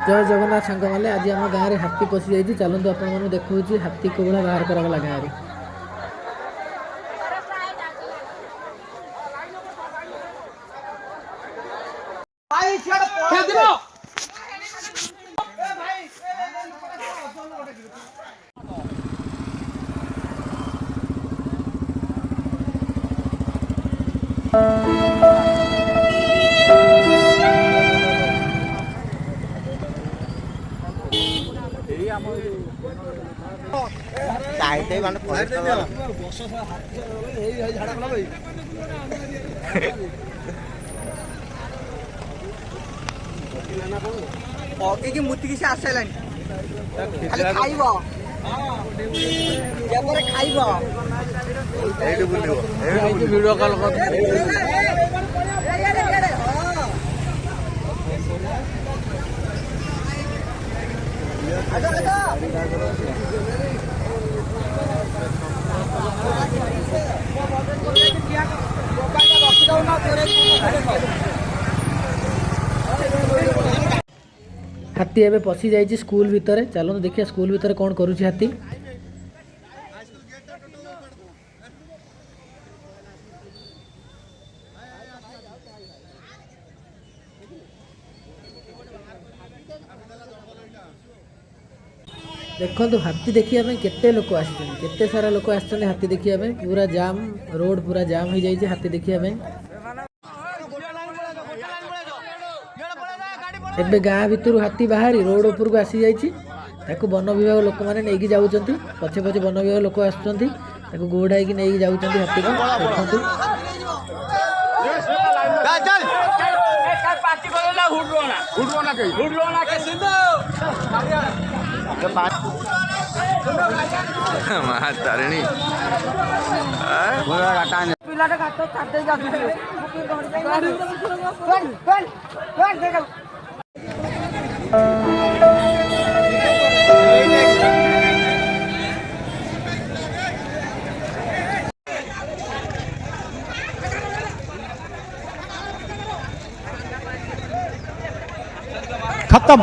जय जगन्नाथ सांग मैंने आज आम गाँव में हाथी पशि जाइए चलते आपको देखा हाथी को भाया बाहर कराला गाँव में। मुतिकी से आसला खाइब खाइब वीडियो कॉल कर हाथी एवं पशि जाइए स्कूल भितर चलते देखिए स्कूल भितर कौन करुच्ची हाथी। देखो हाथी देखिए केते लोक आते सारा लोक आते हाथी देखिए पूरा जाम रोड पूरा जाम हो जाए हाथी देखिए एबे गाँ भितर हाथी बाहरी रोड उपर को आसी जाइए वन विभाग लोक मैंने नहीं जाऊँच पछे पछे वन विभाग लोक आसुँच गोड़ाई नहीं जाऊँच हाथी को देखो तारिणी खत्म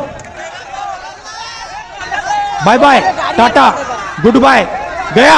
bye bye tata goodbye गया।